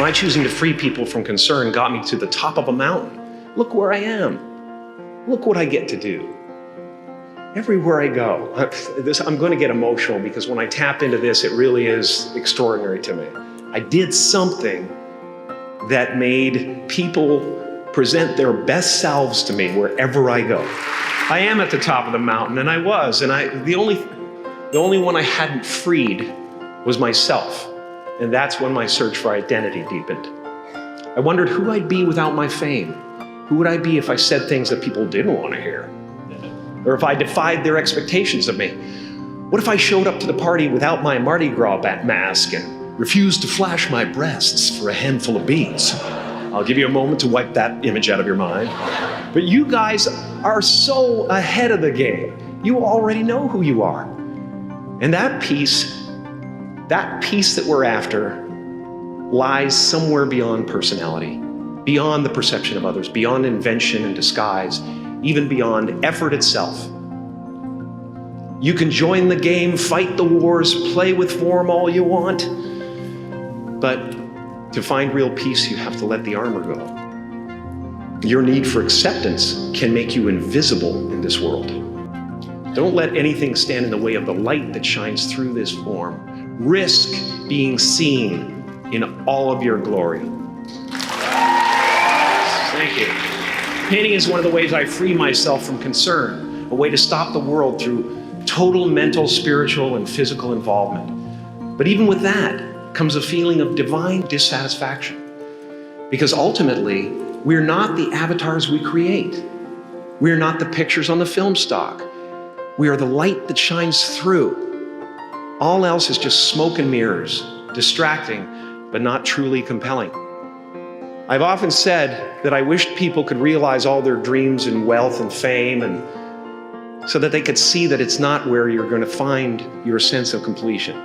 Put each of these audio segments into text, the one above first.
My choosing to free people from concern got me to the top of a mountain. Look where I am. Look what I get to do. Everywhere I go. I'm going to get emotional because when I tap into this, it really is extraordinary to me. I did something that made people present their best selves to me wherever I go. I am at the top of the mountain, and I was, and the only one I hadn't freed was myself. And that's when my search for identity deepened. I wondered who I'd be without my fame. Who would I be if I said things that people didn't want to hear? Or if I defied their expectations of me? What if I showed up to the party without my Mardi Gras mask and refused to flash my breasts for a handful of beads? I'll give you a moment to wipe that image out of your mind. But you guys are so ahead of the game. You already know who you are. And that peace that we're after lies somewhere beyond personality, beyond the perception of others, beyond invention and disguise, even beyond effort itself. You can join the game, fight the wars, play with form all you want, but to find real peace, you have to let the armor go. Your need for acceptance can make you invisible in this world. Don't let anything stand in the way of the light that shines through this form. Risk being seen in all of your glory. Thank you. Painting is one of the ways I free myself from concern, a way to stop the world through total mental, spiritual, and physical involvement. But even with that comes a feeling of divine dissatisfaction. Because ultimately, we're not the avatars we create. We're not the pictures on the film stock. We are the light that shines through. All else is just smoke and mirrors, distracting, but not truly compelling. I've often said that I wished people could realize all their dreams in wealth and fame, and so that they could see that it's not where you're going to find your sense of completion.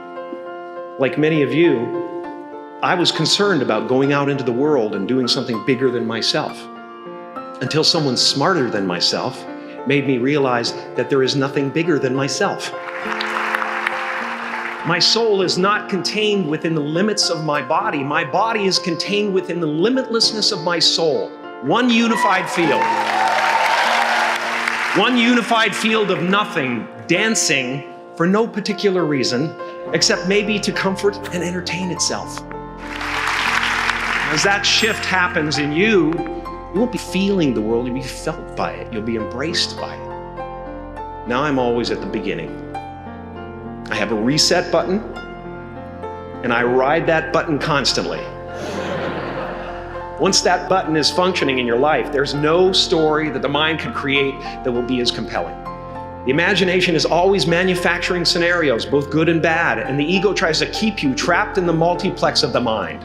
Like many of you, I was concerned about going out into the world and doing something bigger than myself, until someone smarter than myself made me realize that there is nothing bigger than myself. My soul is not contained within the limits of my body. My body is contained within the limitlessness of my soul. One unified field. One unified field of nothing, dancing for no particular reason, except maybe to comfort and entertain itself. As that shift happens in you, you won't be feeling the world, you'll be felt by it. You'll be embraced by it. Now I'm always at the beginning. I have a reset button, and I ride that button constantly. Once that button is functioning in your life, there's no story that the mind can create that will be as compelling. The imagination is always manufacturing scenarios, both good and bad, and the ego tries to keep you trapped in the multiplex of the mind.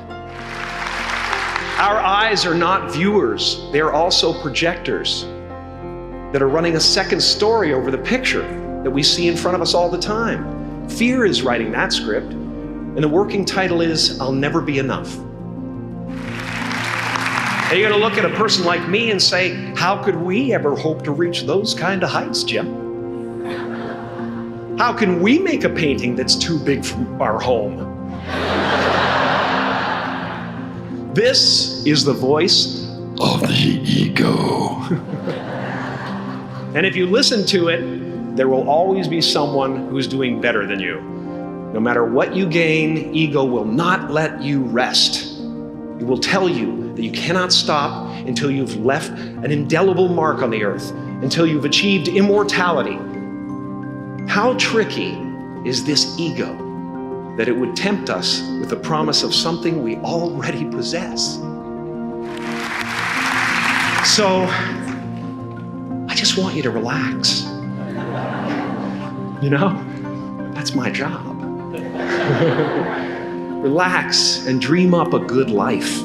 Our eyes are not viewers, they are also projectors that are running a second story over the picture that we see in front of us all the time. Fear is writing that script, and the working title is, I'll Never Be Enough. And you're gonna look at a person like me and say, how could we ever hope to reach those kind of heights, Jim? How can we make a painting that's too big for our home? This is the voice of the ego. And if you listen to it, there will always be someone who's doing better than you. No matter what you gain, ego will not let you rest. It will tell you that you cannot stop until you've left an indelible mark on the earth, until you've achieved immortality. How tricky is this ego that it would tempt us with the promise of something we already possess? So, I just want you to relax. You know, that's my job. Relax and dream up a good life.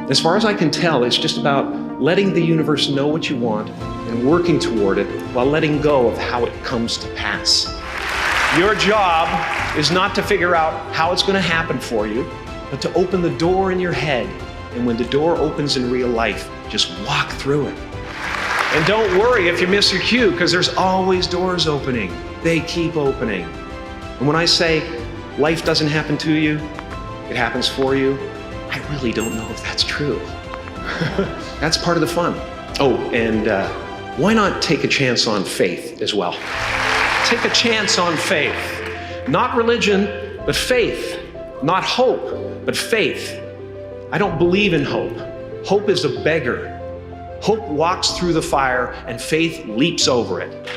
As far as I can tell, it's just about letting the universe know what you want and working toward it while letting go of how it comes to pass. Your job is not to figure out how it's going to happen for you, but to open the door in your head. And when the door opens in real life, just walk through it. And don't worry if you miss your cue, because there's always doors opening. They keep opening. And when I say life doesn't happen to you, it happens for you, I really don't know if that's true. That's part of the fun. Oh, and why not take a chance on faith as well? Take a chance on faith. Not religion, but faith. Not hope, but faith. I don't believe in hope. Hope is a beggar. Hope walks through the fire and faith leaps over it.